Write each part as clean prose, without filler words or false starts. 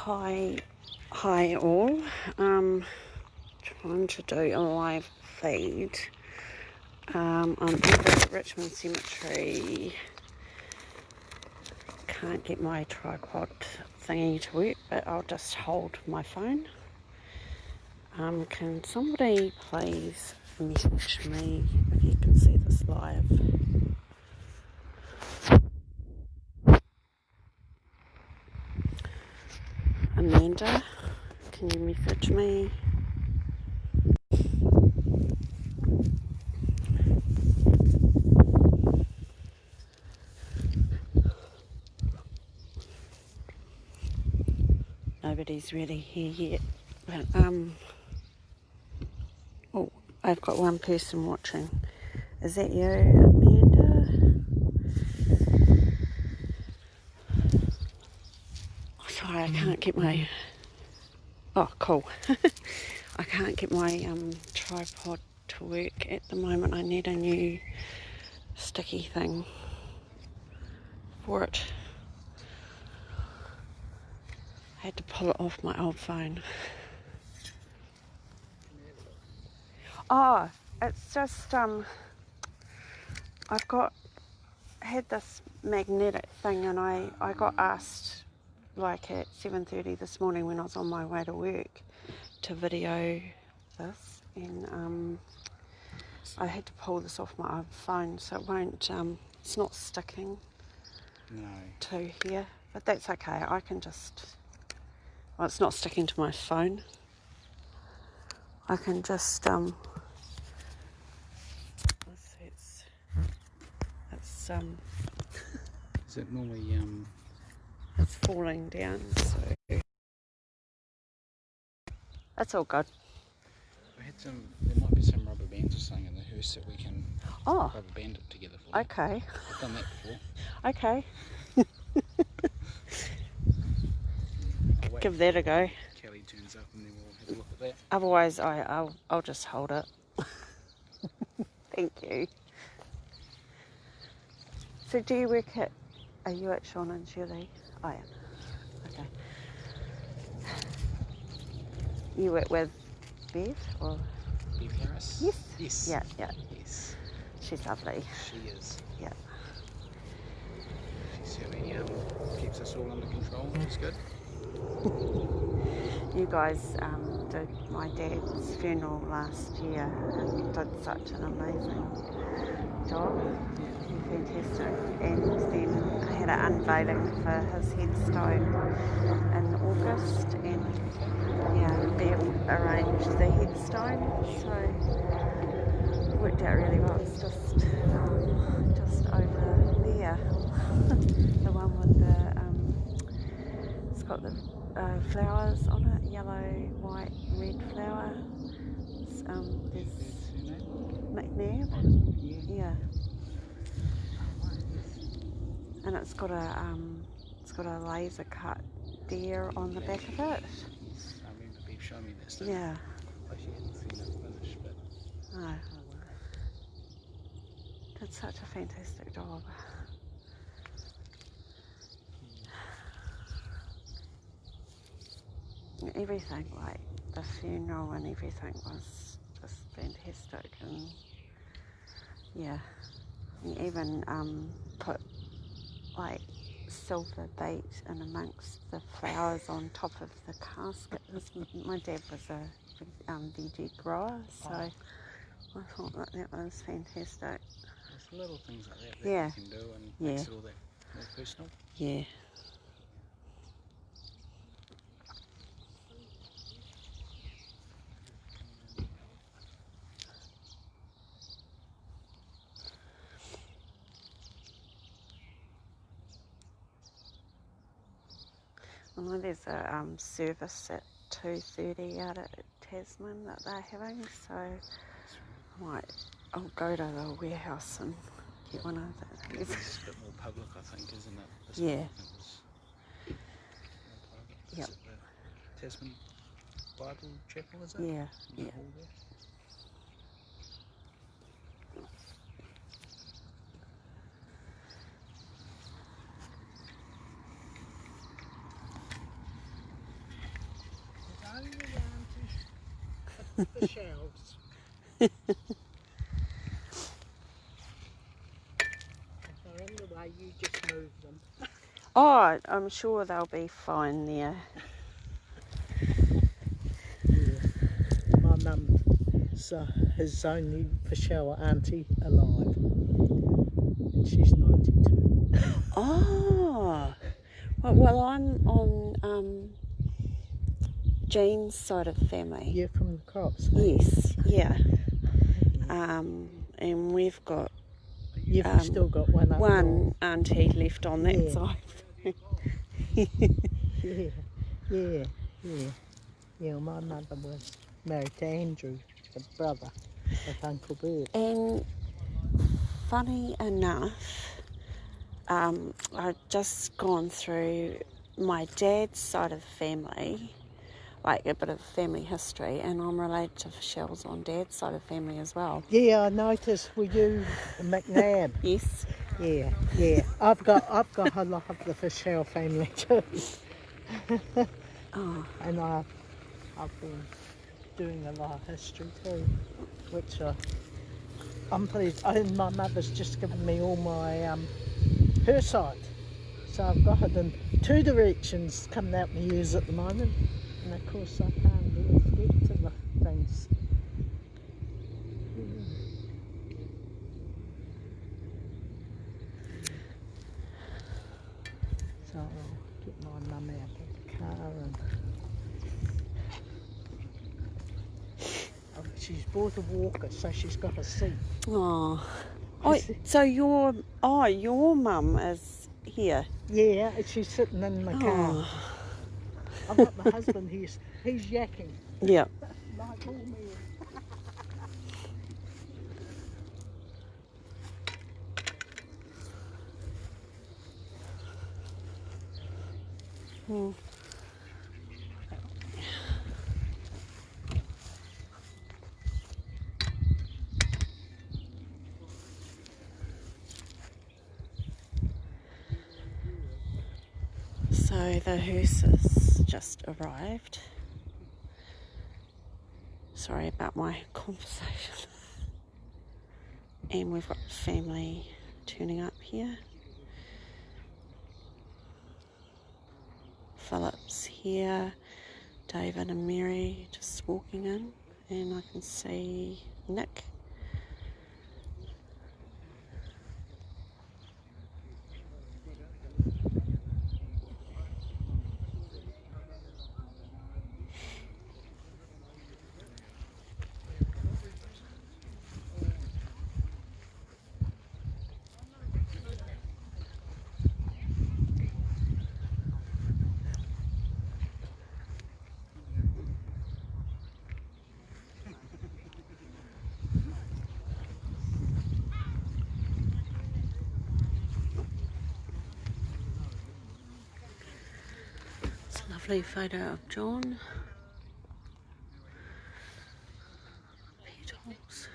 Hi all. Trying to do a live feed. I'm at Richmond Cemetery. Can't get my tripod thingy to work, but I'll just hold my phone. Can somebody please message me if you can see this live? Amanda, can you message me? Nobody's really here yet, but oh, I've got one person watching. Is that you, Amanda? Sorry, I can't get my... Oh, cool. I can't get my tripod to work at the moment. I need a new sticky thing for it. I had to pull it off my old phone. Oh, it's just I've had this magnetic thing, and I got asked like at 7:30 this morning when I was on my way to work to video this, and I had to pull this off my old phone, so it won't it's not sticking to here, but that's okay. I can just, well, it's not sticking to my phone. I can just it's Is it normally it's falling down, so that's all good. there might be some rubber bands or something in the hearse that we can rubber band it together for you. Okay. I've done that before. Okay. I'll Give that a go. Kelly turns up and then we'll have a look at that. Otherwise, I'll just hold it. Thank you. So, do you work at? Are you at Sean and Shirley? Oh yeah. Okay. You work with Bev or? Bev Harris? Yes. Yes. Yeah. Yes. She's lovely. She is. Yeah. She certainly keeps us all under control, which is good. You guys did my dad's funeral last year and did such an amazing job. Fantastic. And then I had an unveiling for his headstone in August, and Bev arranged the headstone, so it worked out really well. It's just over there. The one with the it's got the flowers on it, yellow, white, red flower. There's McNabb. Yeah. And it's got a laser cut deer on the back of it. Yes, I remember Bev showing me that stuff. Yeah. But she hadn't seen it finished, but No. Did such a fantastic job. Everything, like the funeral and everything, was just fantastic, and and even put like silver bait in amongst the flowers on top of the casket. My dad was a veggie grower, so I thought that was fantastic. there's little things like that Yeah. you can do and makes it all that more personal. Yeah. Well, there's a service at 2:30 out at Tasman that they're having, so I'll go to the warehouse and get one of those. It's a bit more public, I think, isn't it? This Yeah. one, I think, was more private. Yep. Is it the Tasman Bible Chapel, is it? Yeah. In the hall there? The shelves. If they're in the way, you just move them. Oh, I'm sure they'll be fine there. Yeah. My mum's his only Fauchelle auntie alive. And she's 92. Oh, well, I'm on Jane's side of the family. You're from the Crops, Yes, yeah. And we've got... You've still got one up one auntie left on that side. Yeah, my mother was married to Andrew, the brother of Uncle Bert. And funny enough, I've just gone through my dad's side of the family, like a bit of family history, and I'm related to Fauchelle's on dad's side of the family as well. Yeah, I noticed with you, McNabb. Yes. Yeah. I've got a lot of the Fauchelle family too. Oh. And I've been doing a lot of history too, which I'm pleased. And my mother's just given me all my her side, so I've got it in two directions coming out my ears at the moment, and of course I can't really get to the things. So I'll get my mum out of the car and she's bought a walker, so she's got a seat. Oh, so your mum is here? Yeah, she's sitting in the car. I've got my husband, he's yakking. Yeah. Like all men. So the hearses just arrived. Sorry about my conversation. And we've got family turning up here. Philip's here, David and Mary just walking in, and I can see Nick. Lovely photo of John. Petals.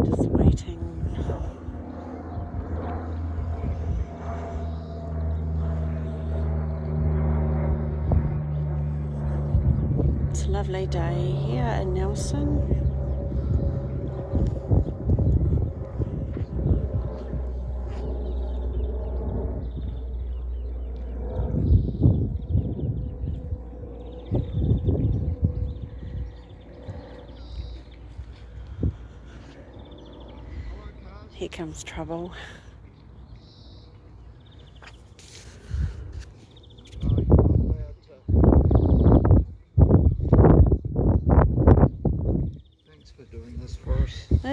Just waiting. It's a lovely day here in Nelson. Here comes trouble.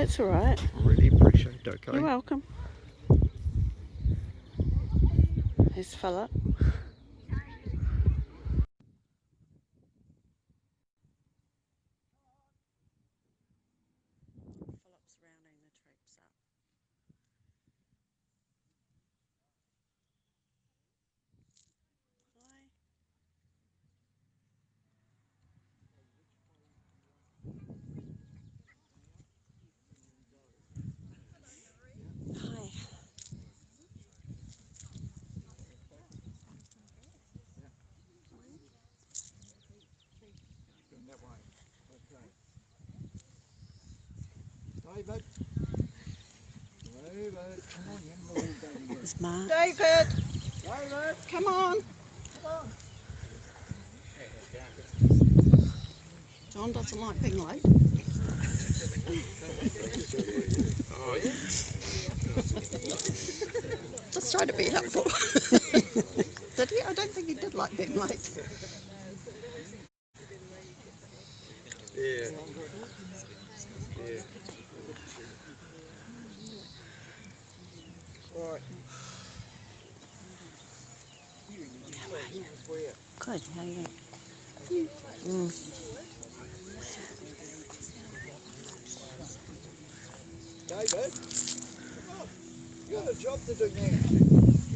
That's all right. Really appreciate it, okay? You're welcome. Here's Philip. Philip's rounding the troops up. Hi. Hi. David. David, come on, you little David. It's Mark. David, David, come on. come on. John doesn't like being late. Oh, yeah? Just trying to be helpful. Did he? I don't think he did like being late. Yeah. Yeah. Right. Good, how are you? David, come on. You got a job to do now.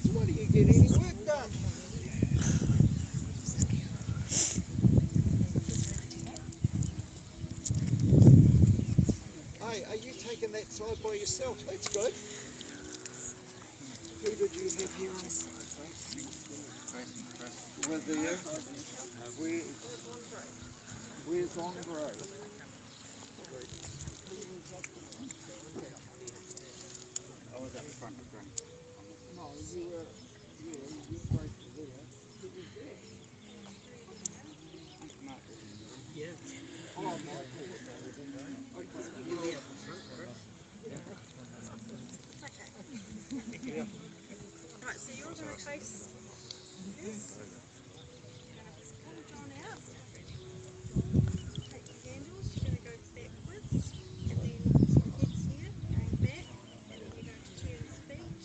So why don't you get any work done? Hey, are you taking that side by yourself? That's good. Who did you have here on? With you? Where's Andre? I was at the front of the room. No, you were, you right there. Who was there? Mark. Oh, Michael. Okay. Yeah. Right, so you're going to face this. Pull John out. Take the handles. You're going to go backwards. And then your head's here, going back. And then you're going to turn his feet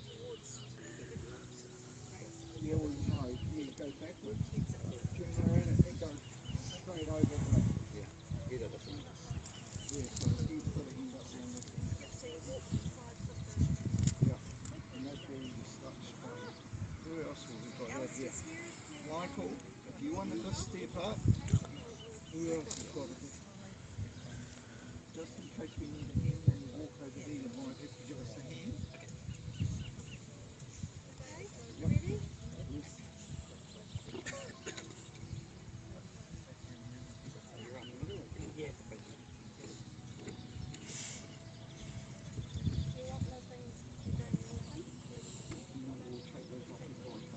towards where the gloves face. Yeah, well, no, you go backwards, turn around and go straight over the... Yeah, he did it for me. Yeah, so he's got to end up around this one. Yep, so you walk to the sides of the... Yeah, and that's where you start spraying. Who else have we got out here? Alistair's here. Michael, if you want to just step up, who else has got it? Just in case we need a hand when we walk over there, you might have to give us a hand. Okay, ready? Yes. You want nothing to go open? No, we'll take those off the bike.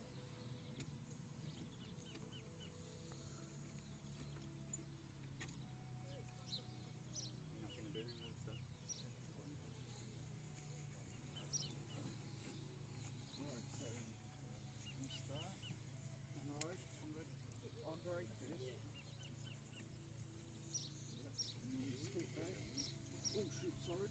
You're not going to do anything with stuff. Right, so we start. No, Andre first. And then we step back. Oh shit, sorry.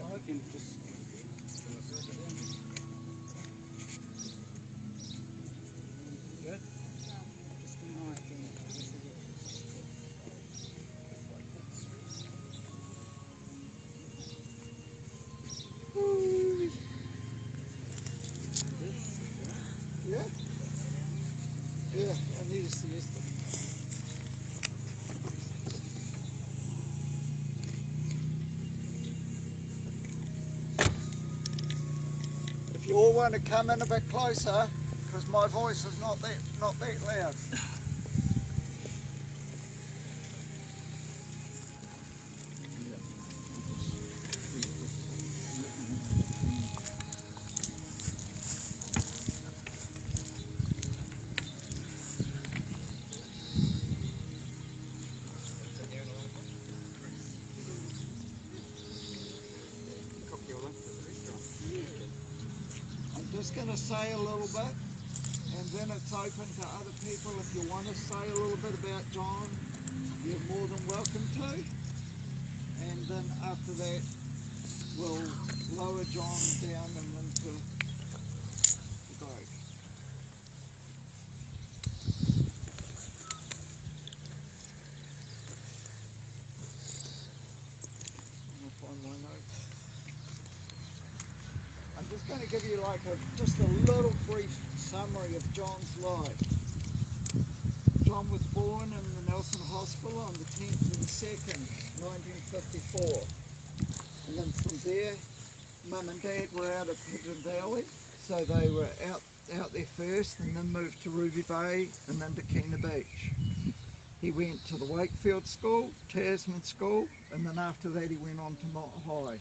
I can just... Good? Just a nice thing. Yeah? Yeah, I need to see this. If you all want to come in a bit closer, because my voice is not that loud. to say a little bit, and then it's open to other people. If you want to say a little bit about John, you're more than welcome to. And then after that, we'll lower John down and into the boat. Find my notes. I'm just going to give you like just a little brief summary of John's life. John was born in the Nelson Hospital on the 10th of the 2nd, 1954. And then from there, Mum and Dad were out at Pigeon Valley, so they were out there first and then moved to Ruby Bay and then to Kena Beach. He went to the Wakefield School, Tasman School, and then after that he went on to Mott High,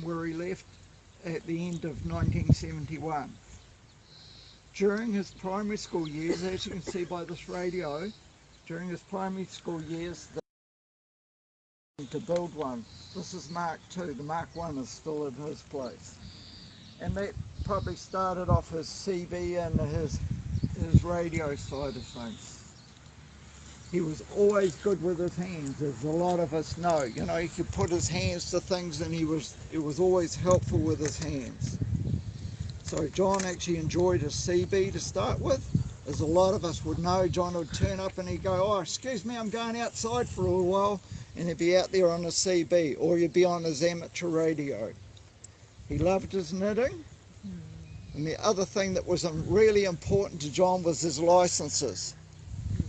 where he left at the end of 1971. During his primary school years, as you can see by this radio, during his primary school years, they to build one. This is Mark II, the Mark I is still in his place. And that probably started off his CB and his radio side of things. He was always good with his hands, as a lot of us know. You know, he could put his hands to things and it was always helpful with his hands. So John actually enjoyed his CB to start with. As a lot of us would know, John would turn up and he'd go, "Oh, excuse me, I'm going outside for a little while," and he'd be out there on his CB, or he'd be on his amateur radio. He loved his knitting. And the other thing that was really important to John was his licenses.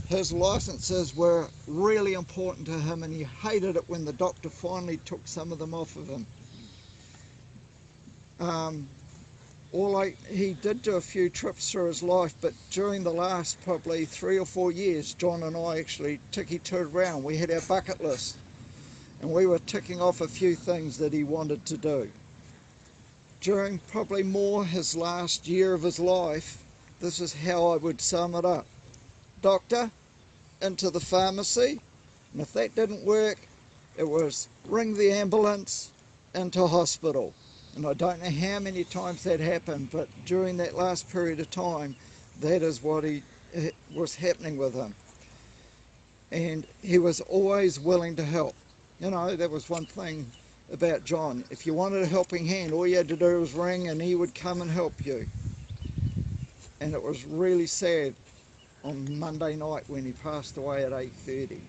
His licenses were really important to him, and he hated it when the doctor finally took some of them off of him. He did do a few trips through his life, but during the last probably 3 or 4 years, John and I actually ticky-tooed around. We had our bucket list, and we were ticking off a few things that he wanted to do. During probably more his last year of his life, this is how I would sum it up. Doctor, into the pharmacy, and if that didn't work, it was ring the ambulance, into hospital. And I don't know how many times that happened, but during that last period of time, that is what was happening with him. And he was always willing to help. You know, that was one thing about John. If you wanted a helping hand, all you had to do was ring and he would come and help you. And it was really sad on Monday night when he passed away at 8:30.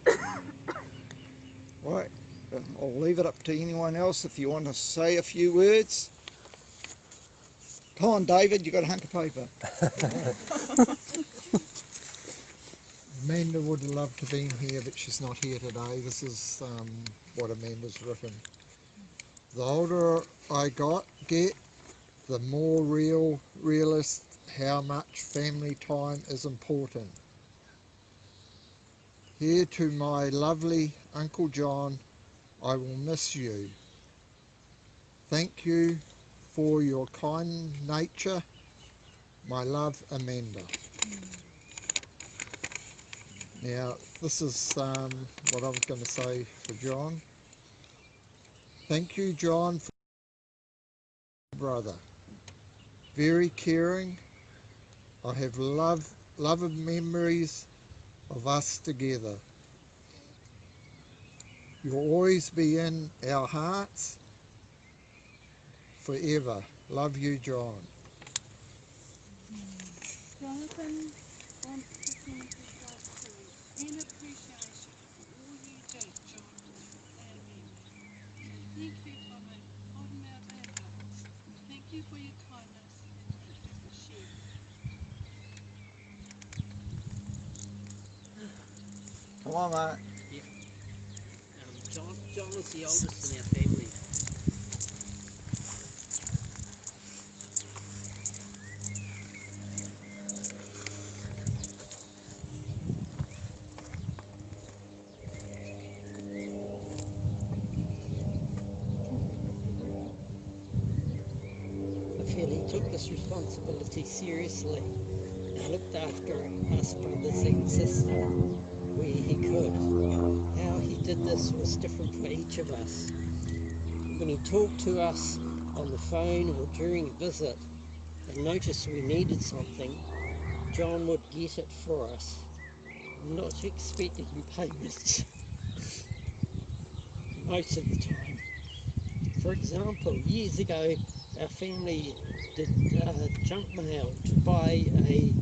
Right, I'll leave it up to anyone else if you want to say a few words. Come on, David, you got a hunk of paper. Amanda would have loved to have been here, but she's not here today. This is what Amanda's written. The older I get, the more realist how much family time is important. Here to my lovely Uncle John, I will miss you. Thank you for your kind nature. My love, Amanda. Now, this is what I was going to say for John. Thank you, John, for your brother. Very caring. I have love of memories of us together. You'll always be in our hearts forever. Love you, John. Jonathan wants to send his love to you and appreciation for all you do, John and Amanda. Thank you for holding out our hearts. Thank you for your kindness and thank you for sharing. Come on, mate. Yeah. John was the oldest in our family. I feel he took this responsibility seriously and looked after us brothers and sisters where he could. How he did this was different for each of us. When he talked to us on the phone or during a visit, and noticed we needed something, John would get it for us, not expecting payment most of the time. For example, years ago, our family did junk mail to buy a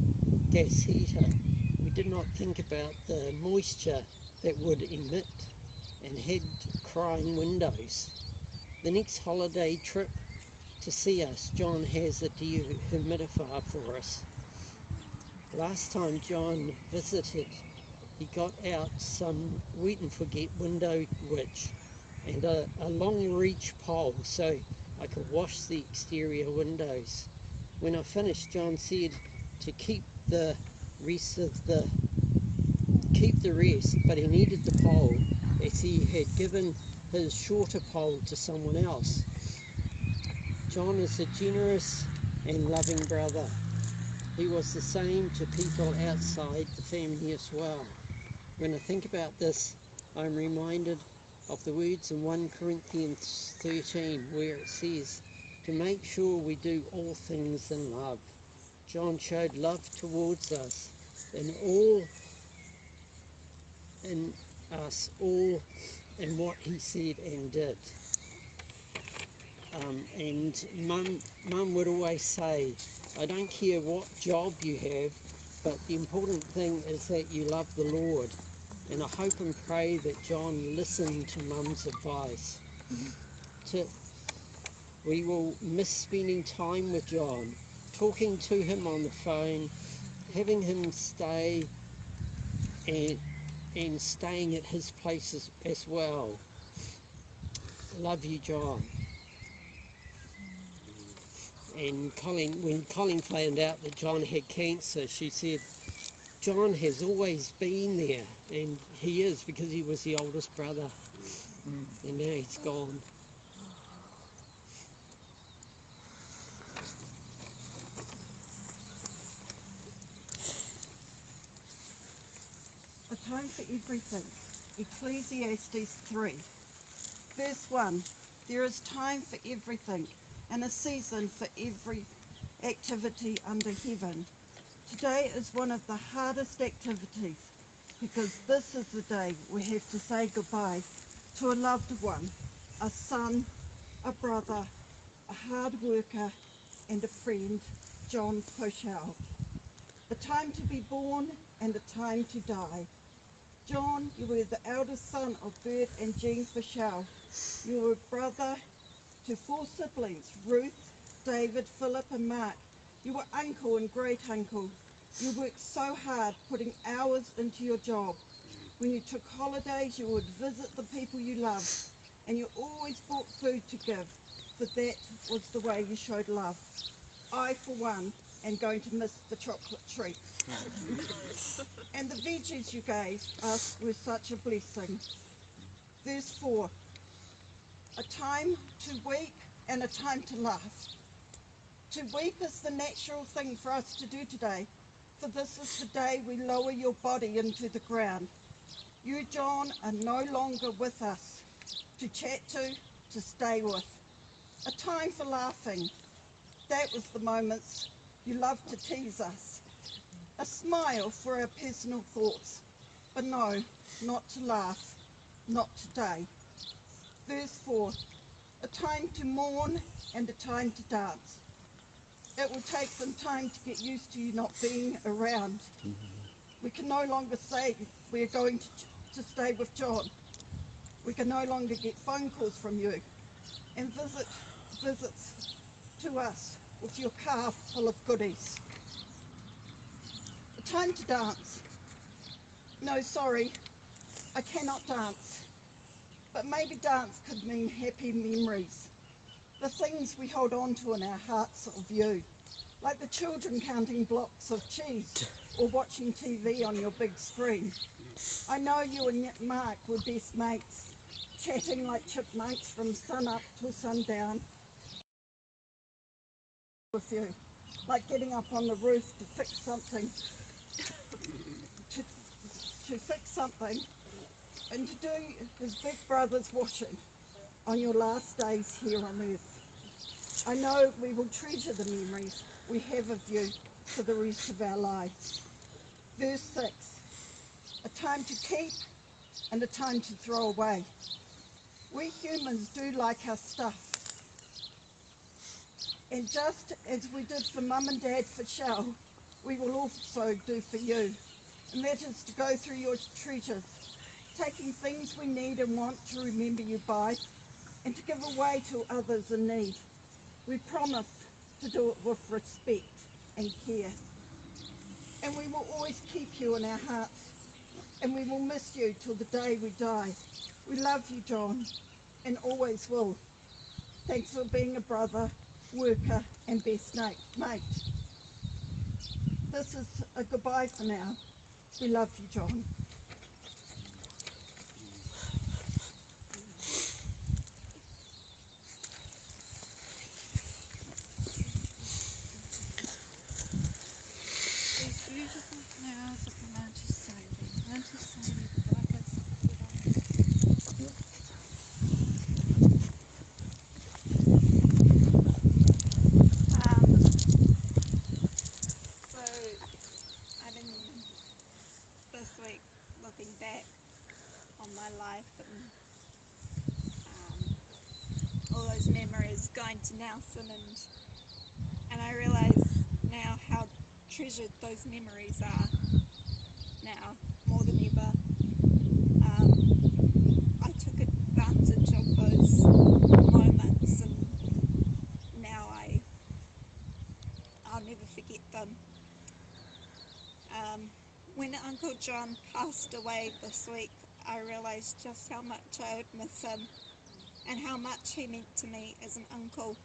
gas heater. We did not think about the moisture that would emit and had crying windows. The next holiday trip to see us, John has a dehumidifier for us. Last time John visited, he got out some wet and forget window witch and a long reach pole so I could wash the exterior windows. When I finished, John said to keep the rest, but he needed the pole as he had given his shorter pole to someone else. John is a generous and loving brother. He was the same to people outside the family as well. When I think about this, I'm reminded of the words in 1 Corinthians 13 where it says to make sure we do all things in love. John showed love towards us in what he said and did. And Mum would always say, I don't care what job you have, but the important thing is that you love the Lord. And I hope and pray that John listened to Mum's advice. We will miss spending time with John, talking to him on the phone, having him stay and staying at his place as well. Love you, John. And when Colleen found out that John had cancer, she said, John has always been there, and he is because he was the oldest brother, and now he's gone. A time for everything. Ecclesiastes 3. Verse 1. There is time for everything, and a season for every activity under heaven. Today is one of the hardest activities because this is the day we have to say goodbye to a loved one, a son, a brother, a hard worker and a friend, John Fauchelle. A time to be born and a time to die. John, you were the eldest son of Bert and Jean Fauchelle. You were brother to 4 siblings, Ruth, David, Philip and Mark. You were uncle and great uncle. You worked so hard putting hours into your job. When you took holidays, you would visit the people you loved, and you always bought food to give, for that was the way you showed love. I, for one, am going to miss the chocolate treat. And the veggies you gave us were such a blessing. Verse 4, a time to weep and a time to laugh. To weep is the natural thing for us to do today, for this is the day we lower your body into the ground. You, John, are no longer with us, to chat to stay with. A time for laughing. That was the moments you loved to tease us. A smile for our personal thoughts, but no, not to laugh, not today. Verse 4, a time to mourn and a time to dance. It will take some time to get used to you not being around. We can no longer say we're going to stay with John. We can no longer get phone calls from you and visits to us with your car full of goodies. A time to dance. No, sorry, I cannot dance. But maybe dance could mean happy memories. The things we hold on to in our hearts of you. Like the children counting blocks of cheese or watching TV on your big screen. I know you and Mark were best mates, chatting like chipmunks from sun up till sundown with you. Like getting up on the roof to fix something, to fix something, and to do his big brother's washing on your last days here on earth. I know we will treasure the memories, we have of you for the rest of our lives. Verse 6, a time to keep and a time to throw away. We humans do like our stuff. And just as we did for Mum and Dad Fauchelle, we will also do for you. And that is to go through your treasures, taking things we need and want to remember you by, and to give away to others in need. We promise to do it with respect and care. And we will always keep you in our hearts, and we will miss you till the day we die. We love you, John, and always will. Thanks for being a brother, worker, and best mate. This is a goodbye for now. We love you, John. These beautiful flowers of the mountain saving, like us. So I've been this week looking back on my life and all those memories going to Nelson, and I realise now how treasured those memories are now more than ever. I took advantage of those moments, and now I'll never forget them. When Uncle John passed away this week, I realised just how much I would miss him and how much he meant to me as an uncle.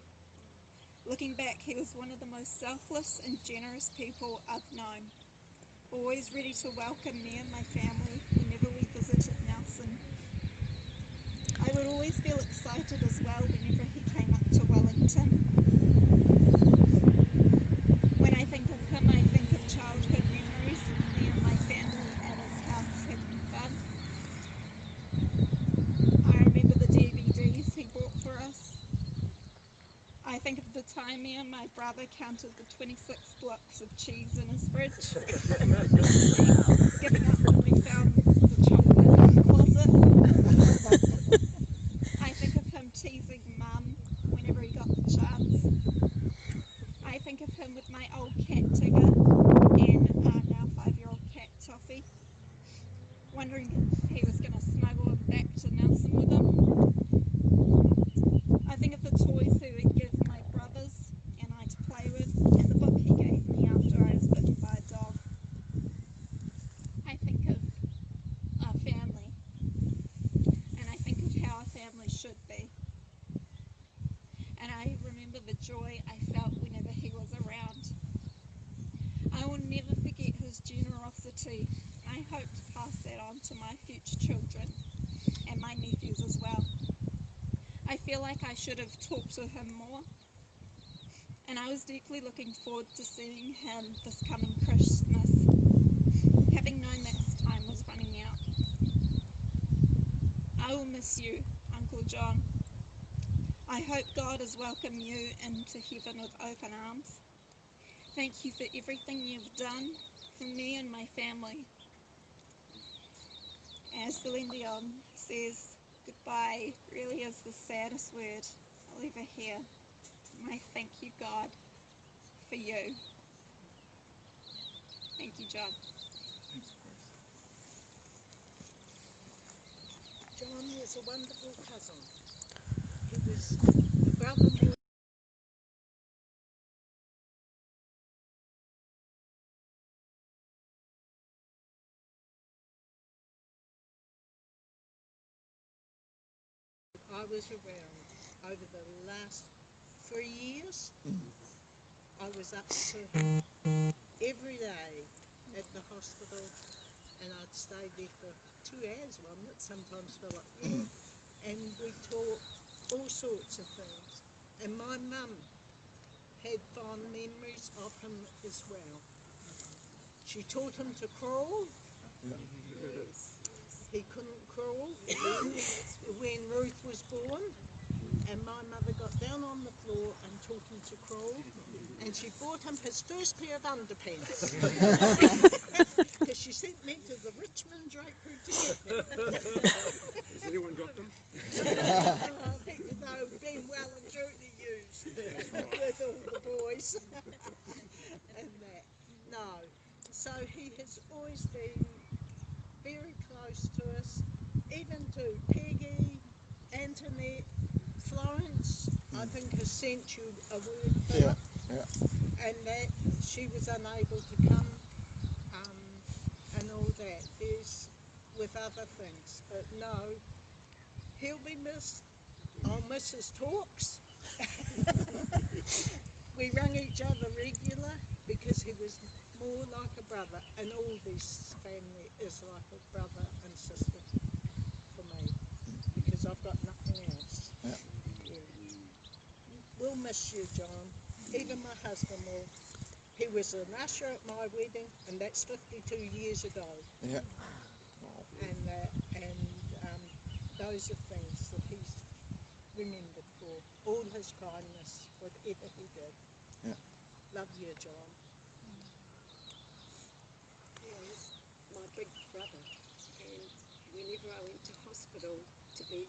Looking back, he was one of the most selfless and generous people I've known, always ready to welcome me and my family whenever we visited Nelson. I would always feel excited as well whenever he came up to Wellington. When I think of him, I think of childhood memories of me and my family at his house having fun. I remember the DVDs he bought for us. I think of the time me and my brother counted the 26 blocks of cheese in his fridge, giving up when we found the chocolate in the closet. I think of him teasing Mum whenever he got the chance. I think of him with my old cat Tigger and our now 5-year-old cat Toffee, wondering if he was going to smuggle him back to Nelson with him. I think of the toys he would give my brothers and I to play with, and the book he gave me after I was bitten by a dog. I think of our family, and I think of how a family should be. And I remember the joy I felt whenever he was around. I will never forget his generosity. I hope to pass that on to my future children and my nephews as well. I feel like I should have talked to him more, and I was deeply looking forward to seeing him this coming Christmas, having known that his time was running out. I will miss you, Uncle John. I hope God has welcomed you into heaven with open arms. Thank you for everything you've done for me and my family. As Celine Dion says, goodbye really is the saddest word I'll ever hear. And I thank you, God, for you. Thank you, John. John was a wonderful cousin. He was a brother. I was around over the last 3 years. I was up to him every day at the hospital, and I'd stay there for 2 hours, one that sometimes felt like years, and we talked all sorts of things. And my mum had fond memories of him as well. She taught him to crawl. He couldn't crawl when Ruth was born. and my mother got down on the floor and taught him to crawl, and she bought him his first pair of underpants. Because she sent me to the Richmond drapery to get them. Has anyone got them? No, been well and truly used with all the boys. And that, no. So he has always been very close to us, even to Peggy, Antoinette, Florence, I think has sent you a word for it, and that she was unable to come, and all that. There's with other things, but no, he'll be missed. I'll miss his talks. We rang each other regular because he was more like a brother, and all this family is like a brother and sister for me, because I've got nothing else. Yeah. We'll miss you, John. Even my husband will. He was an usher at my wedding, and that's 52 years ago. Yeah. And those are things that he's remembered for. All his kindness, whatever he did. Yeah. Love you, John. He's my big brother, and whenever I went to hospital to be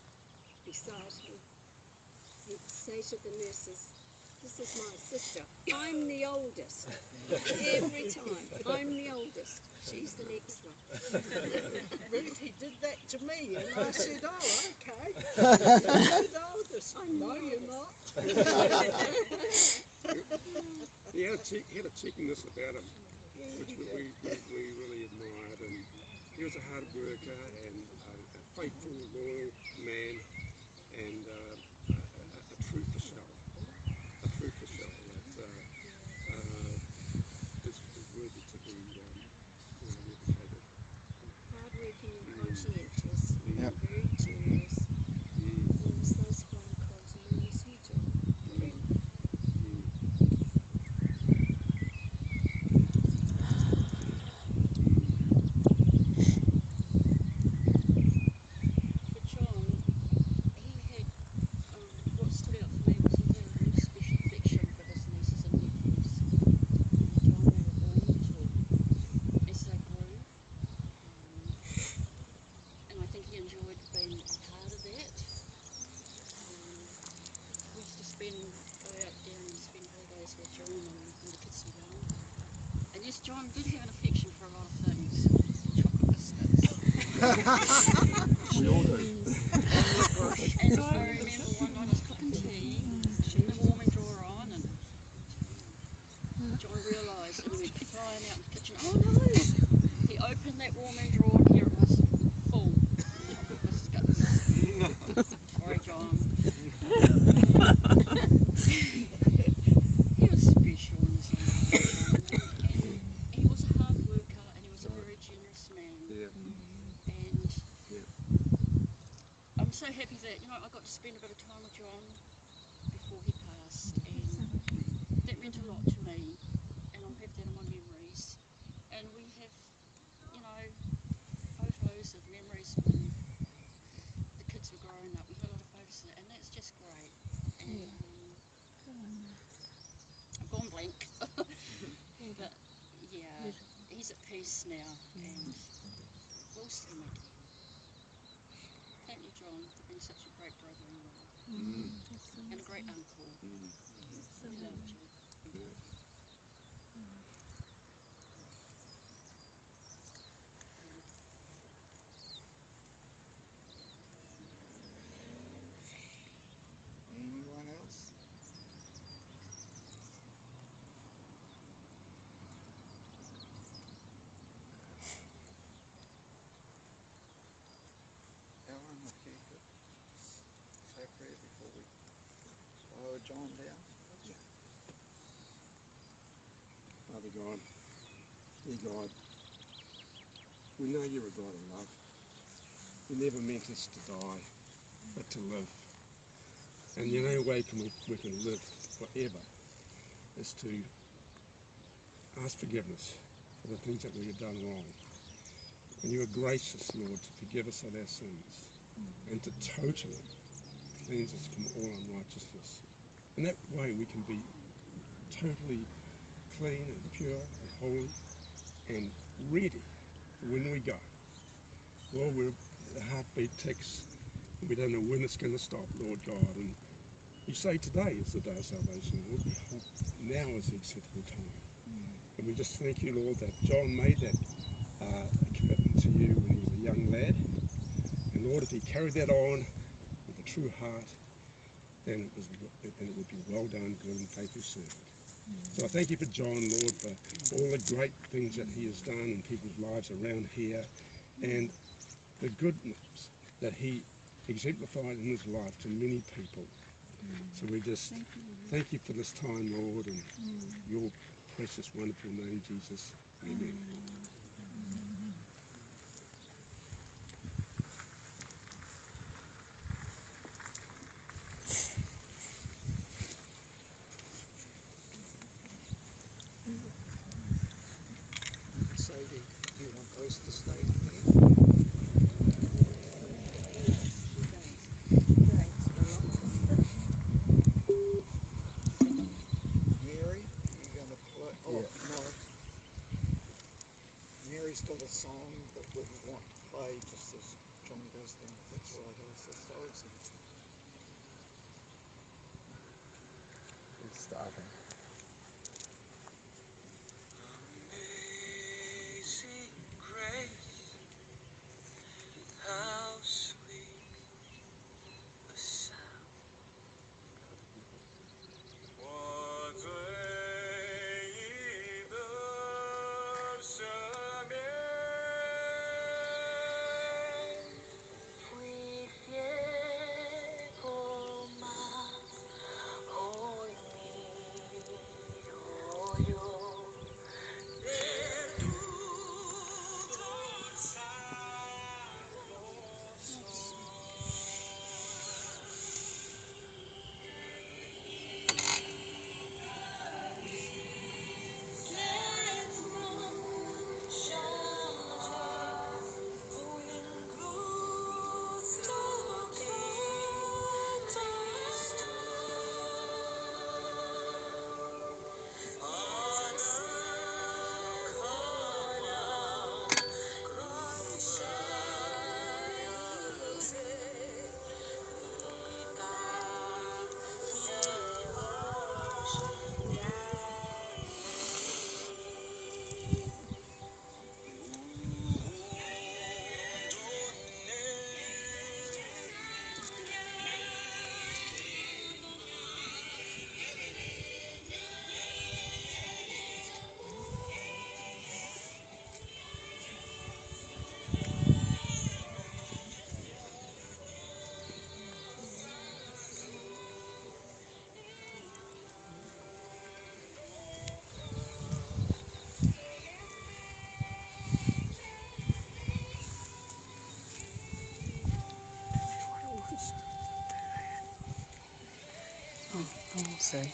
beside him, he'd say to the nurses, "This is my sister. I'm the oldest." Every time, "I'm the oldest. She's the next one." Ruth, he did that to me, and I said, "Oh, okay. You're the oldest." No, you're not. He had a cheekiness about him, which we really admired, and he was a hard worker and a faithful, loyal man, and a true Fauchelle. A true Fauchelle that is worthy to be replicated. Hard-working and conscientious, and very generous. Always those phone calls, and we miss you, John. But John, he had, what stood out for me was he had a really special affection for his nieces and nephews. The time they were born to as they grew. And I think he enjoyed being a part of that. We used to go out down and spend holidays with John and the kids were young. And yes, John did have an affection for a lot of things. Chocolate biscuits. We all do. And I remember one night I was cooking tea, the warming drawer on, and John realised, and he went flying out in the kitchen. "Oh no!" He opened that warming drawer, and here it was, full of chocolate biscuits. Sorry, John. He was special in his own way, and he was a hard worker, and he was a very generous man. Yeah. And I'm so happy that, I got to spend a bit of time with John before he passed, and that meant a lot to me, and I'll have that in my memories. And we have, photos of memories when the kids were growing up. We have a lot of photos of that, and that's just great. And I've gone blank. But yeah, he's at peace now, and we'll see him again. Thank you, John, for being such a great brother-in-law and a great uncle. We loved you. Anyone else? Ellen, if you could say a prayer before we lower John down. Father God, dear God, we know you're a God of love. You never meant us to die, but to live. And the only way we can live forever is to ask forgiveness for the things that we have done wrong. And you are gracious, Lord, to forgive us of our sins and to totally cleanse us from all unrighteousness. In that way we can be totally clean and pure and holy and ready for when we go. Well, the heartbeat ticks. We don't know when it's going to stop, Lord God. And you say today is the day of salvation, Lord. Now is the acceptable time. And we just thank you, Lord, that John made that commitment to you when he was a young lad. And Lord, if he carried that on with a true heart, then it would be well done, good and faithful servant. So I thank you for John, Lord, for all the great things that he has done in people's lives around here, and the goodness that he exemplified in his life to many people. So we just thank you for this time, Lord, and your precious, wonderful name, Jesus. Amen. Sadie, do you want those to stay here? Mary, you're going to play? Oh, no. Mary's got a song that we want to play just as John goes down. That's right, also closing. It's starting. Amazing grace, how sweet the sound. What lay the summer fui ciego más hoy miro yo de tu See.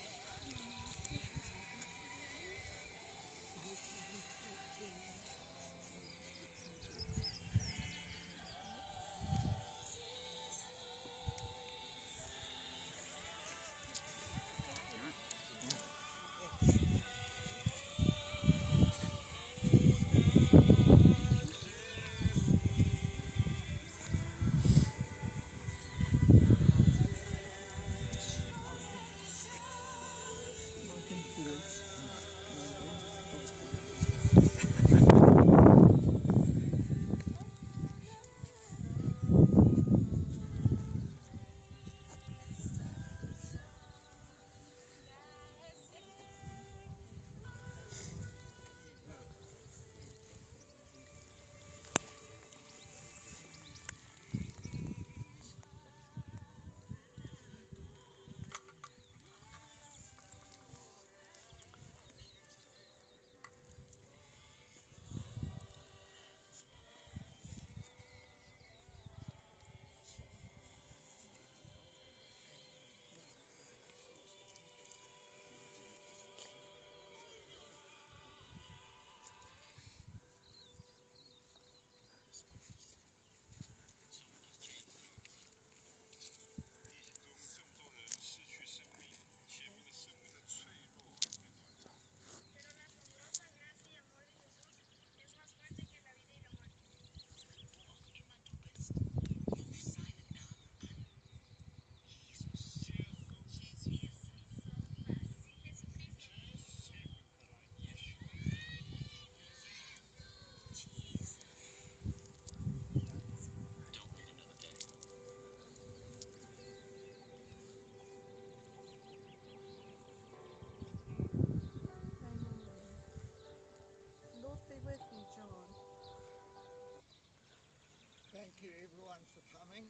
thank you everyone for coming.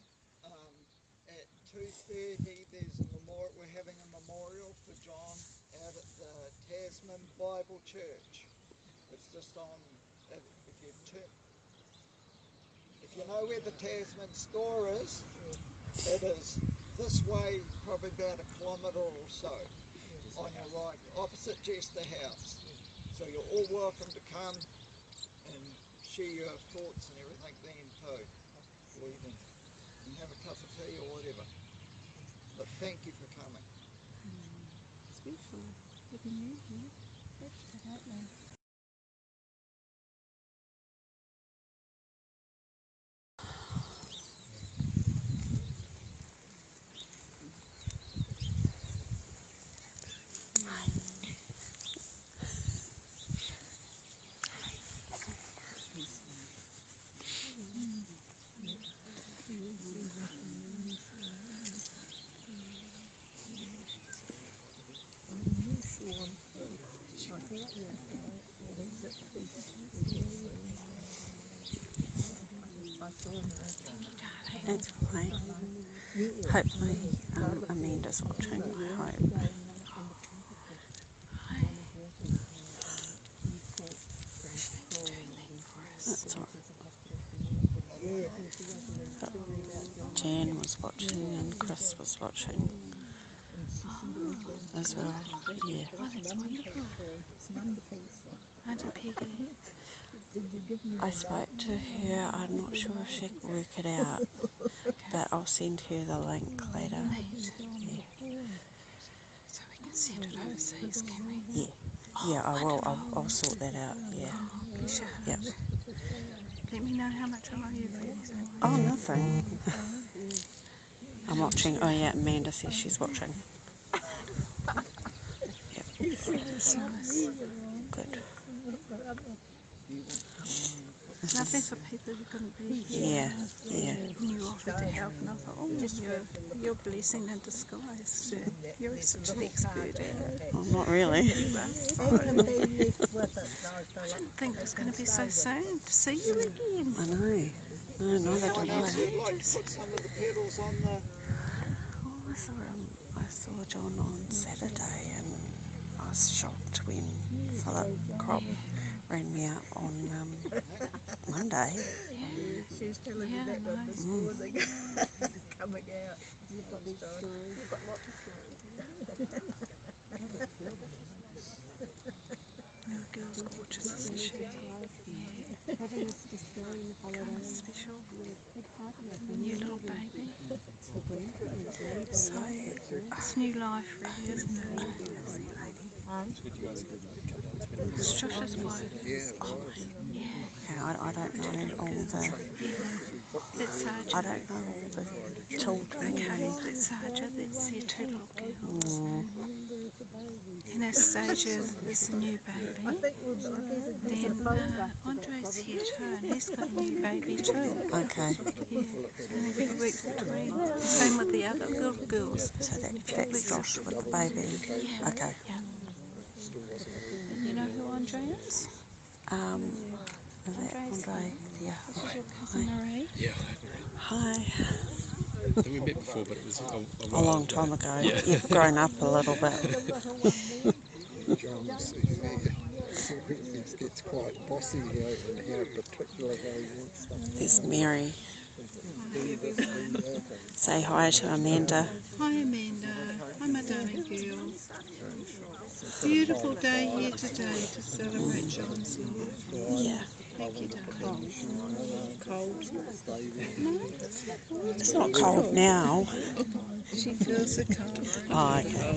At 2:30 there's a memorial. We're having a memorial for John out at the Tasman Bible Church. It's just on, if you know where the Tasman store is, it is this way, probably about a kilometre or so, on your right, opposite Jester House. So you're all welcome to come and share your thoughts and everything then too. Or you can have a cup of tea or whatever. But thank you for coming. It's beautiful. Living here, absolutely. That's fine. Hopefully Amanda's watching, I hope. That's all right. Jan was watching and Chris was watching as well. Yeah. Oh, that's wonderful. Auntie Peggy. I spoke to her. I'm not sure if she can work it out, but I'll send her the link later. Yeah. So we can send it overseas, can we? Yeah. Yeah, I will. I'll sort that out. Yeah. Yeah. Let me know how much I owe you for anything. Oh, nothing. I'm watching. Oh yeah, Amanda says she's watching. Yep. That's nice. Good. It's lovely for people who couldn't be here. Yeah, yeah. And you offered to help, and I thought, oh, you're a blessing in disguise. You're such an expert at it. Oh, not really. I didn't think it was going to be so soon to see you again. I know. No, neither did I. Like put some of the pedals on the... Oh, I saw John on Saturday and I was shocked when Philip Crop rang me up on Monday. She was telling me that one this morning. Coming out. You've got these stories. You've got lots of stories. Little girl's gorgeous, isn't she? Yeah. Kind of special. New little baby. So, It's new life, really, isn't it? It's Josh's wife. oh, yeah, I don't know all the... That's Sarja. I don't know all the children. Okay, that's Sarja. That's your two little girls. And Anastasia is the new baby. Then Andre's here too, and he's got a new baby too. Okay. Yeah, and a few weeks between. Same with the other little girls. So that's Josh with the baby. Yeah. Okay. Yeah. And you know who Andre is? Is that Andre? Yeah. This is your cousin Marie. Yeah. Hi. We met before, but it was A long time ago. Yeah. You've grown up a little bit. John, he gets quite bossy here and how particular he wants stuff. There's Mary. Say hi to Amanda. Hi Amanda. Hi my darling girl. Beautiful day here today to celebrate John's life. Yeah. Thank you, darling. Cold? No, it's not cold now. She feels the cold. Oh, okay.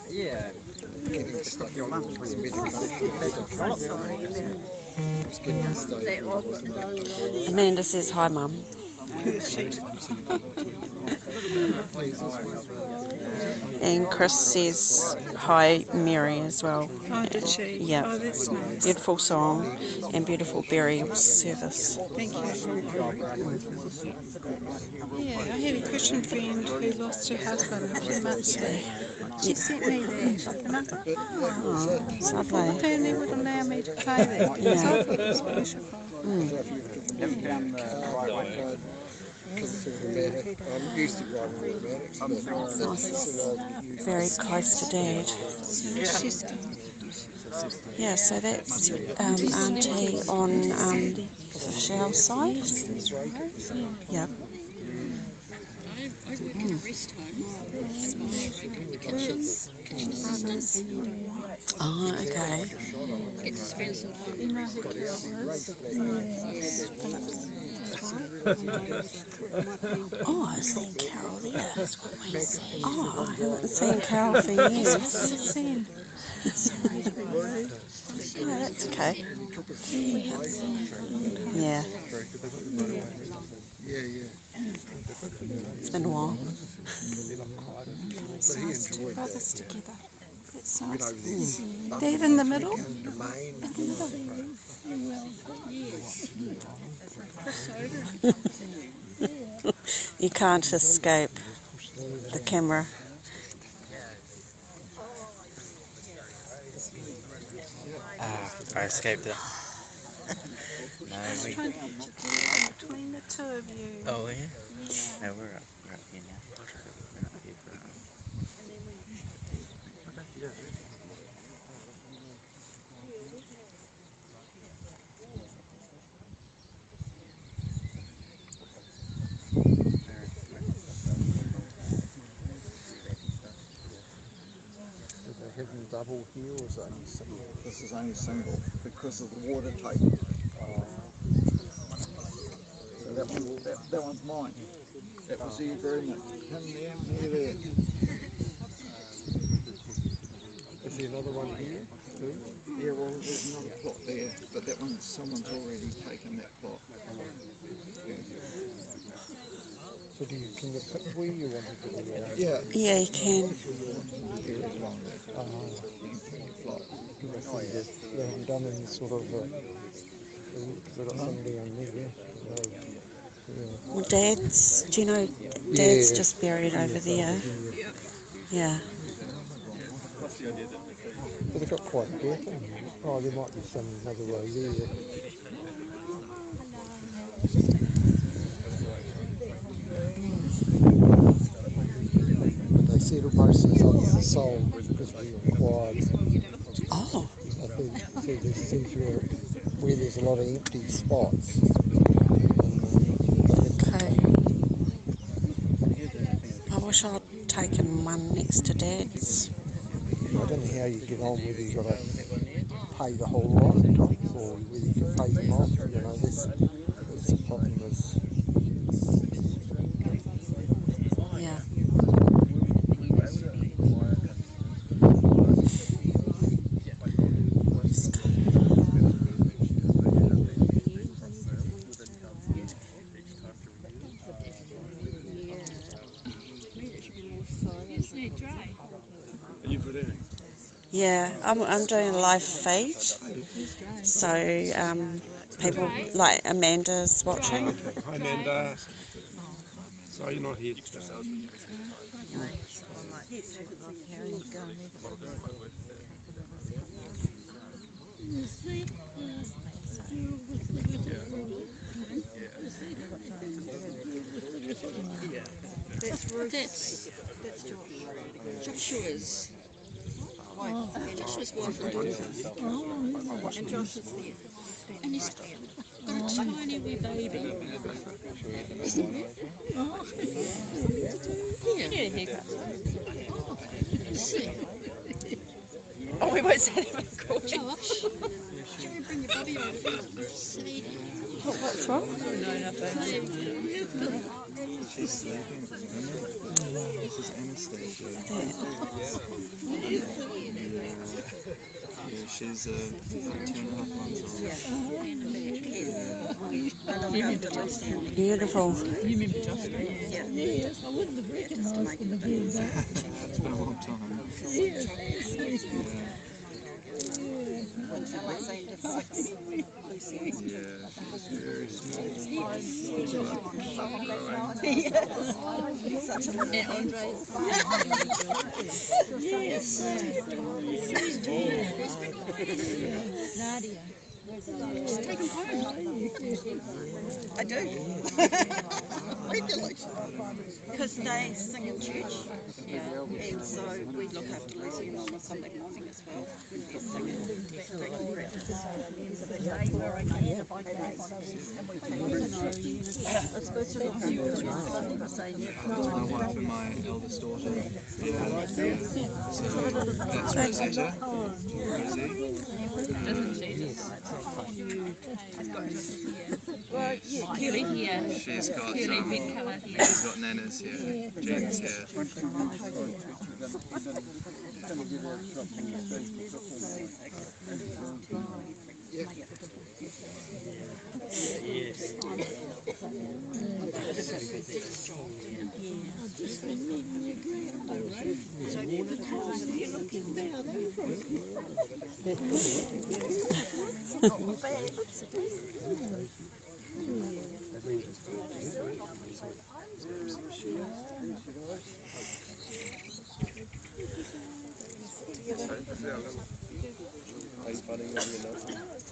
Yeah. It's like your lunch when you meet Amanda says hi, Mum. Please, And Chris says hi, Mary, as well. Oh, did she? Yeah. Oh, that's nice. Beautiful song and beautiful burial service. Thank you. Yeah, I had a Christian friend who lost her husband a few months back. She sent me that, and I thought, oh, It's wonderful. lovely. The family would allow me to play that because I thought it was worshipful. I'm used to driving automatics, but Very close to Dad. She's gone. Yeah, so that's Auntie on Fauchelle's side. Yeah. I work in a rest home as my kitchen assistant. Oh, okay. Get to spend some time with Oh, I've seen Carol there. Oh, I haven't seen Carol for years. Oh, that's okay. Yeah. It's been a while. It's nice, two brothers together. It's nice. Dad in the middle? You can't escape the camera. I escaped it. I was trying to get you to in between the two of you. Oh, yeah? No, we're up here now. We're not here for Is it hidden double here or is it only single? This is only single because of the water table. So that one's mine. That was the agreement. Him there, me there. Is there another one here too? Yeah, well, there's another plot there, but that one, someone's already taken that plot. Yeah. So can you pick where you want to do it? Yeah. Yeah, you can. They haven't done any sort of, because they've got some down there. Well, Dad's, do you know, Dad's just buried over there. Yeah. But they've got quite a gap in there. Oh, there might be some other way there. They said most of the others are sold because we acquired. Oh. I think so there seems to be where there's a lot of empty spots. Okay. I wish I'd taken one next to Dad's. I don't know how you get on, whether you've got to pay the whole lot or whether you can pay them off. You know, that's the problem is. Yeah. Yeah, I'm doing a live feed, so people like Amanda's watching. Hi, Amanda. So you're not here today? That's Joshua's wife. Joshua's wife and daughter. And Josh is there. And he's got a tiny wee baby. Isn't it? Yeah. Oh, we won't say anything called Josh, can we bring your buddy over? See? What's wrong? She's sleeping at the moment. This is Anastasia. Yeah, she's 2.5 months old. Beautiful. You remember Josh? Yes, I wouldn't have recognised them again. been a long time. Yes. Yeah, she's very small. Such a little Nadia. I do. Regularly. Because they sing in church. And so we look after Lucy and on a Sunday morning as well when they're singing. My wife and my eldest daughter. Yeah. So that's Rosetta. Rosie. Curly here. She's got Pink colour here. she's got Nana's here. Jen's here.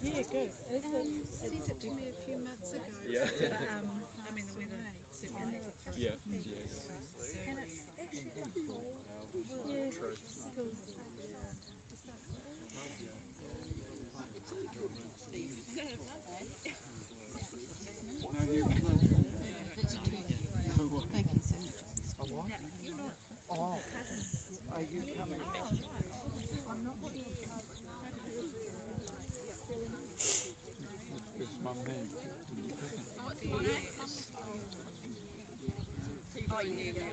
Yeah, good. Sent it to me a few months ago. Yeah. I mean, the weather circulated through. Yeah. Yes. And it's actually cool. Thank you so much. Oh, are you coming? It's my man. What do you use? Oh, yeah.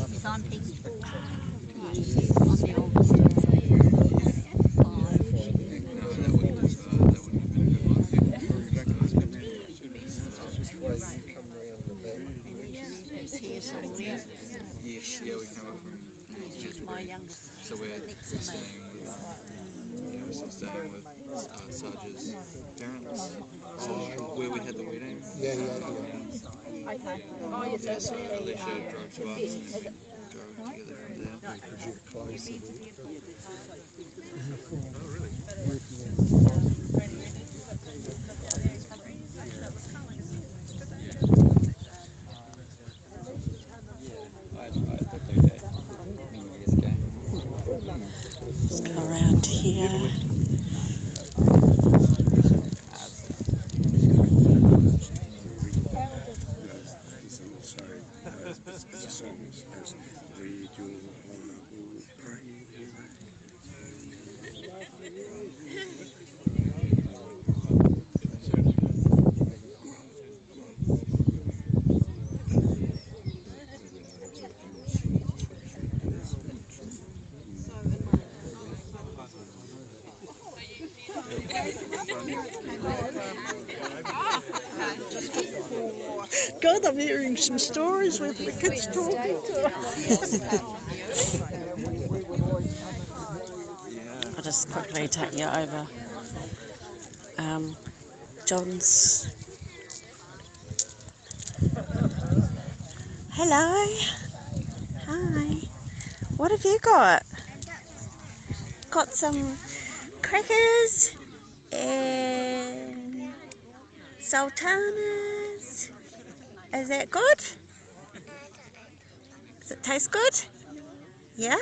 He's on page 5. Yes, yeah, we come up from My youngest. so we're staying with Sarge's parents. So where we had the wedding. Yeah. Yeah, so Alicia drove to us and we drove together from there. Because you're closer. Let's go around here. God, I'm hearing some stories with the kids talking to I'll just quickly take you over. John's. Hello. Hi. What have you got? Got some crackers and sultanas. Is that good? Does it taste good? Yeah?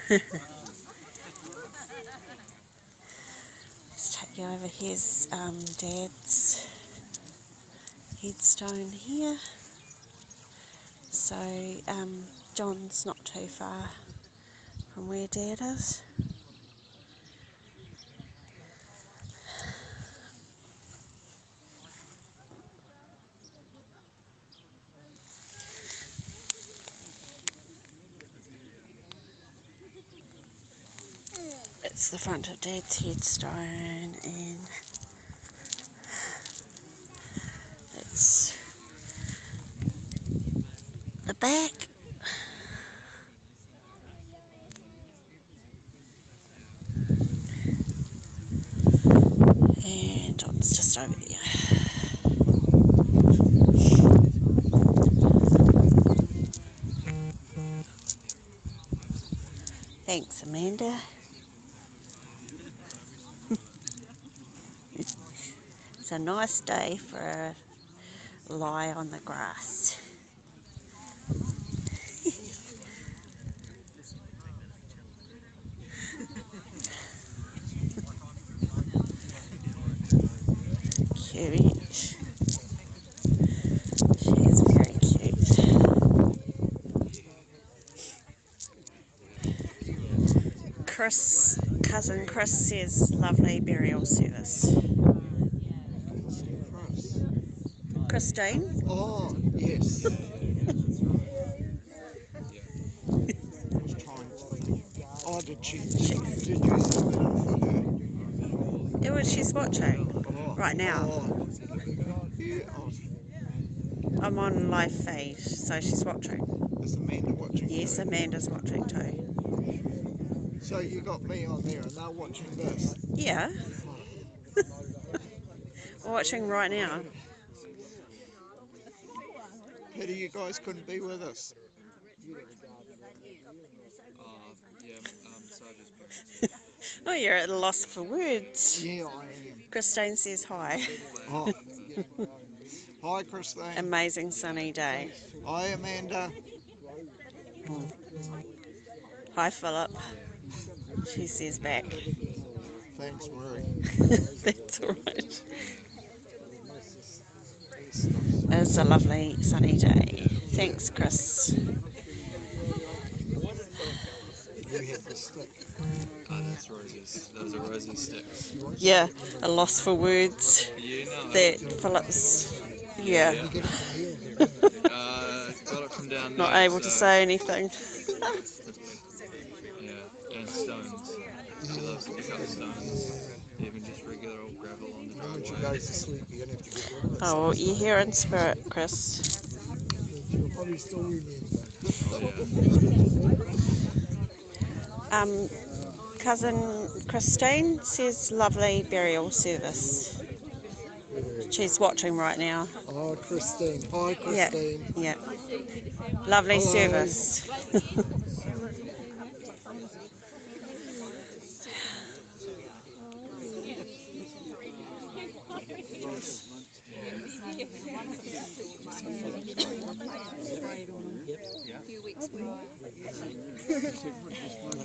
Let's take you over. Here's Dad's headstone here. So John's not too far from where Dad is. It's the front of Dad's headstone, and it's the back. And John's just over there. Thanks, Amanda. It's a nice day for a lie on the grass. Cute. She is very cute. Cousin Chris says lovely burial service. Christine? Oh, yes. Oh, did you send it for her? Yeah, well, she's watching right now. Yeah. I'm on live feed, so she's watching. Is Amanda watching? Yes, too? Amanda's watching too. So you got me on there and they're watching this? Yeah. We're watching right now. Pity you guys couldn't be with us. Oh, you're at a loss for words. Yeah, I am. Christine says hi. Oh. Hi, Christine. Amazing sunny day. Hi, Amanda. Hi, Philip. She says back. Thanks, Murray. That's all right. It's a lovely sunny day. Thanks, Chris. You had the stick. Oh, that's Rosie's. Those are Rosie's sticks. Yeah, a loss for words. You know. That Philip's, yeah. Got it from down Not there, able to say anything. Yeah, and stones. She loves to pick up stones. Even just regular old gravel on the driveway. When she goes to sleep, you're going to have to get rid of it. Oh, well, you're here in spirit, Chris. You'll probably still remember. Cousin Christine says lovely burial service. She's watching right now. Oh, Christine. Hi, Christine. Yeah. Lovely Hello. service.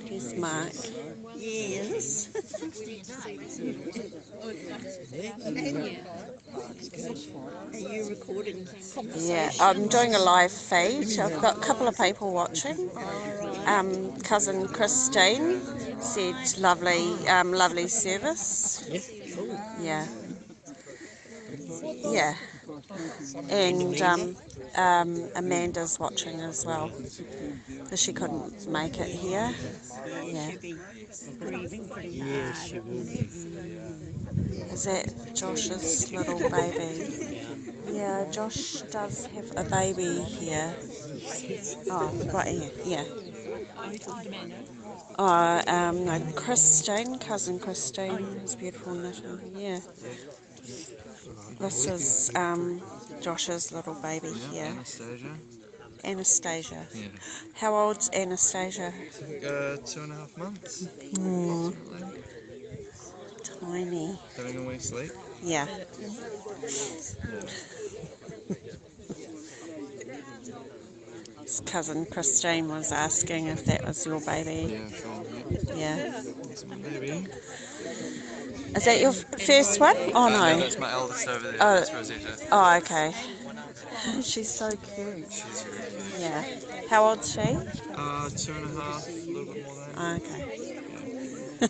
Here's Mark. Yes. Are you recording? Yeah, I'm doing a live feed. I've got a couple of people watching. Cousin Christine said lovely service. Yeah. Yeah. And Amanda's watching as well, because she couldn't make it here. Yeah. Yeah, she will be. Is that Josh's little baby? Yeah, Josh does have a baby here. Oh, right here, yeah. Oh, no, Christine, cousin Christine, is beautiful knitting, yeah. This is Josh's little baby here. Anastasia. Anastasia. Yeah. How old's Anastasia? 2.5 months. Tiny. Having a wee sleep. Yeah. Cousin Christine was asking if that was your baby. Yeah, sure. Yeah. That's my baby. Is that your first one? Oh no. No, that's my eldest over there. Oh. That's Rosetta. Oh, okay. She's so cute. She's very cute. Yeah. How old's she? 2.5, a little bit more than that. Okay.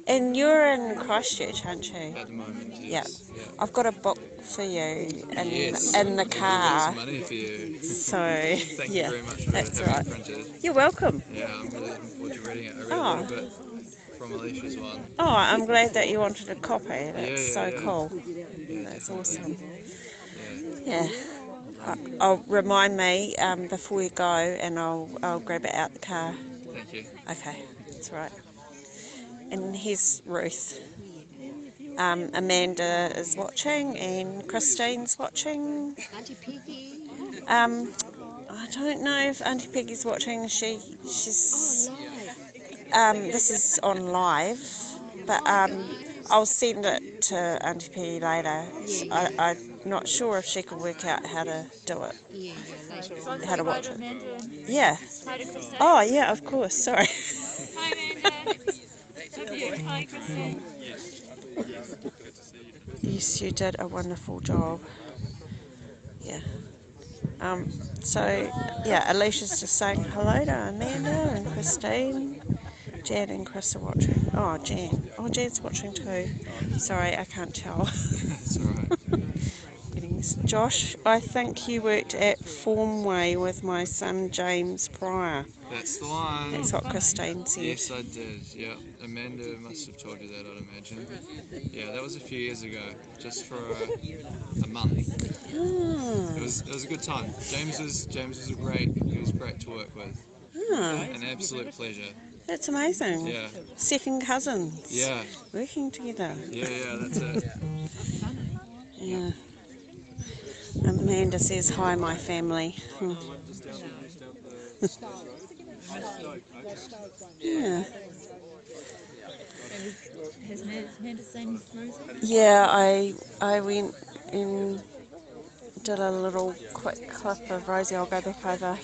And you're in Christchurch, aren't you? At the moment, yes. Yeah. I've got a book for you in Yes. in the There's car. money for you. So Thank yeah, you very much for that's having right. it printed. You're welcome. Yeah, I'm really looking forward to reading it. I read a Oh. little bit from Alicia's one. Oh, I'm glad that you wanted a copy. That's Yeah, so yeah. cool. Yeah, That's definitely. awesome. Yeah. Yeah. I'll remind me before you go, and I'll grab it out the car. Thank you. Okay, that's right. And here's Ruth. Amanda is watching, and Christine's watching. Auntie Peggy. I don't know if Auntie Peggy's watching. She's. This is on live, but I'll send it to Auntie Peggy later. I'm not sure if she can work out how to do it. How to watch it. Yeah. Oh, yeah, of course. Sorry. Hi, Amanda. Love you. Hi, Christine. Yes, you did a wonderful job. Yeah. So, yeah, Alicia's just saying hello to Amanda and Christine. Jan and Chris are watching. Oh, Jan. Oh, Jan's watching too. Sorry, I can't tell. It's alright. Josh, I think you worked at Formway with my son James prior. That's the one. That's what Christine said. Yes, I did. Yeah, Amanda must have told you that, I'd imagine. Yeah, that was a few years ago, just for a month. It was a good time. James was great to work with. An absolute pleasure. That's amazing. Yeah. Second cousins. Yeah. Working together. Yeah, that's it. Yeah. Amanda says, hi, my family. Yeah. Has Amanda seen Rosie? Yeah, I went and did a little quick clip of Rosie. I'll go back over.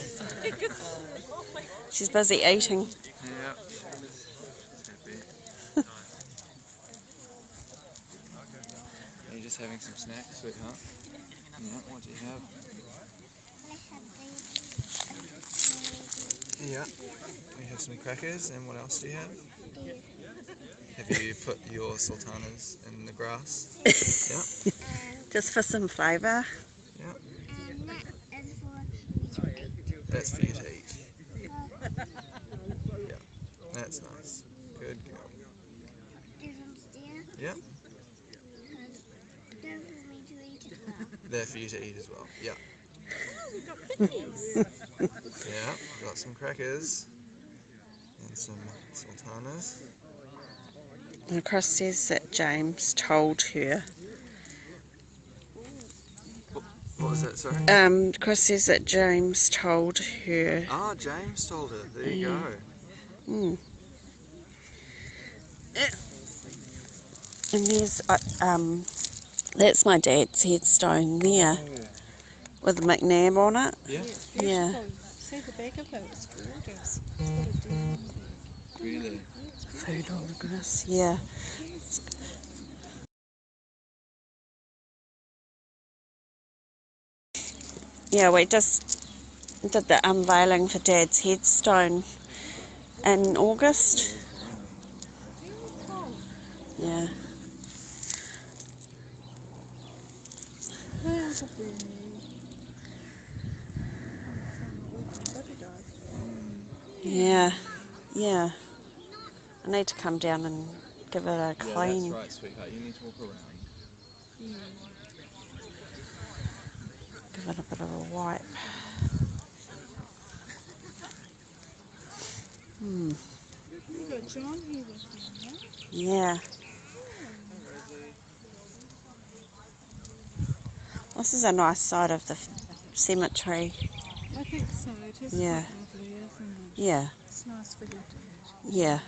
She's busy eating. Yeah. Are you just having some snacks, sweetheart? Yeah, what do you have? Yeah. We have some crackers, and what else do you have? Have you put your sultanas in the grass? Yeah. Just for some flavour. Yeah. That's for you to eat. Yeah. That's nice. Good girl. Yeah. They're for you to eat as well. Yeah. Yeah. Got some crackers and some sultanas. And Chris says that James told her. What was that, sorry? Chris says that James told her. Ah, James told her. There you go. Mm. And there's that's my dad's headstone there with the McNabb on it. Yeah. Yeah. See the back of it? It's gorgeous. Really? Food on the grass. Yeah. Yeah, we just did the unveiling for Dad's headstone in August. Yeah. Yeah. Yeah. I need to come down and give it a clean. Yeah, that's right, sweetheart. You need to walk around. Give it a bit of a wipe. You got John here with you, Yeah. This is a nice side of the cemetery. I think so. It is Yeah. quite lovely, isn't it? Yeah. It's nice for you to eat. Yeah.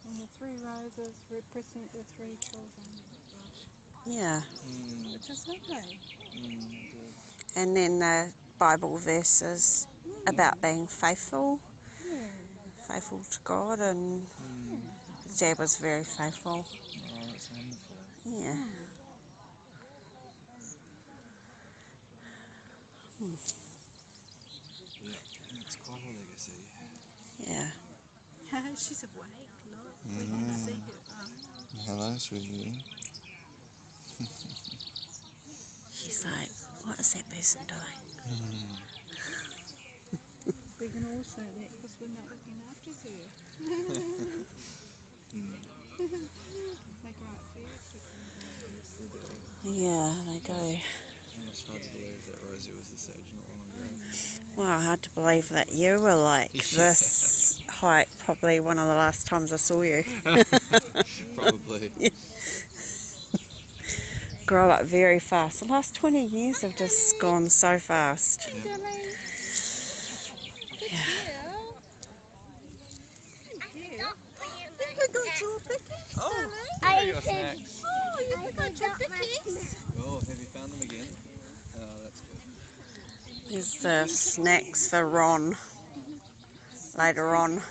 And the three roses represent the three children. Yeah. Which is lovely. And then the Bible verses about being faithful. Yeah. Faithful to God, and Dad was very faithful. Oh, that's wonderful. Yeah. Yeah, it's quite a legacy. Yeah. She's awake. Look, we can see her. Hello, sweetie. She's like, What is that person doing? We can all say that because we're not looking after her. They grow up very quickly. Yeah, they do. And it's hard to believe that Rosie was this age not long ago. Well, hard to believe that you were like this height probably one of the last times I saw you. Probably. Grow up very fast. The last 20 years have just gone so fast. Yeah. Oh, there you go, snacks. Oh, you got your pickies. Oh, have you found them again? Oh, that's good. There's the snacks for Ron later on.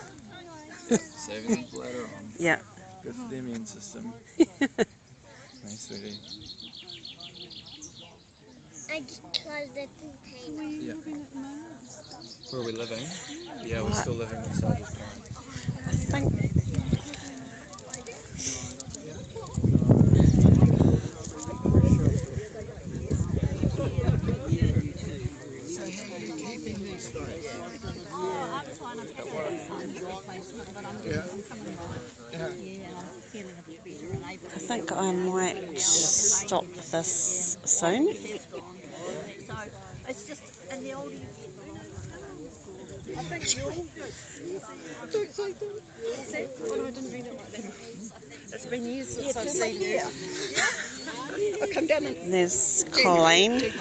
Saving them for later on. Yeah. Good for the immune system. Nice, sweetie. I just closed the container. Yeah. Where are we living? Yeah, we're still living inside this barn. I think. So how are you keeping these days? I think I might stop this soon. It's just in the old. It's been years since I've seen you. I'll come down and... There's Colleen.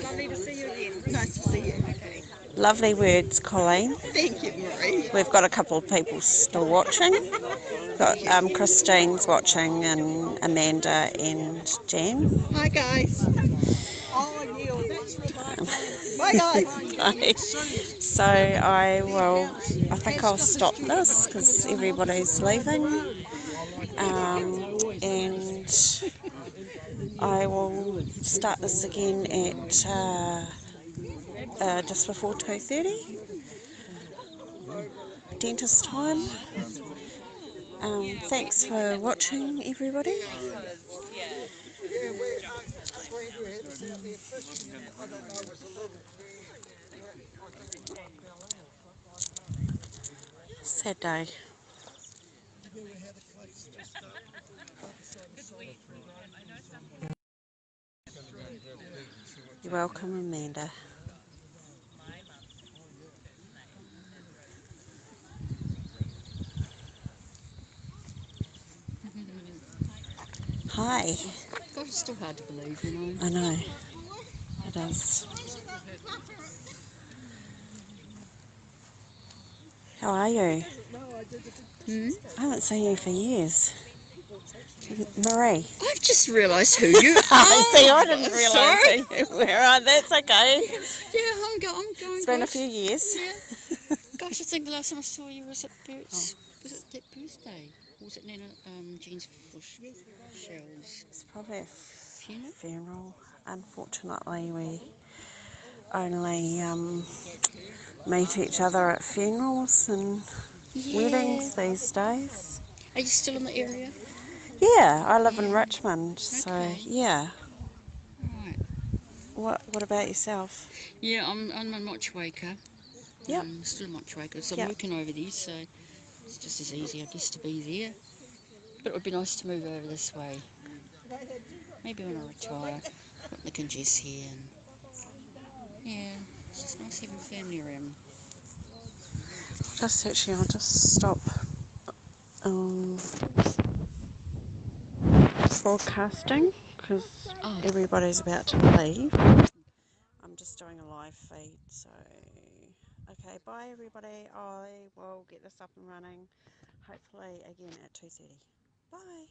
Lovely to see you again. Nice to see you. Okay. Lovely words, Colleen. Thank you, Marie. We've got a couple of people still watching. Got Christine's watching and Amanda and Jan. Hi, guys. Oh, yeah, that's Bye, guys. Bye. So I think I'll stop this because everybody's leaving. And I will start this again at just before 2:30. Dentist time. Thanks for watching, everybody. Sad day. You're welcome, Amanda. Hi. God, it's still hard to believe, you know. I know. It is. How are you? I haven't seen you for years. Marie. I've just realised who you are. See, I didn't realise who you were. Oh, that's okay. Yeah, I'm going. It's been a few years. Yeah. Gosh, I think the last time I saw you was at was it that birthday? Or was it Nana Jean's Fauchelle's? It's probably a funeral. Unfortunately, we only meet each other at funerals and weddings these days. Are you still in the area? Yeah, I live in Richmond, so yeah. Right. What about yourself? Yeah, I'm a Mochwaker. Yep. Still a Mochwaker, so I'm working over there, so it's just as easy, I guess, to be there. But it would be nice to move over this way. Maybe when I retire, put Nick and Jess here, and yeah, it's just nice having family around. I'll just stop broadcasting because everybody's about to leave. I'm just doing a live feed, so okay, bye everybody. I will get this up and running hopefully again at 2:30. Bye.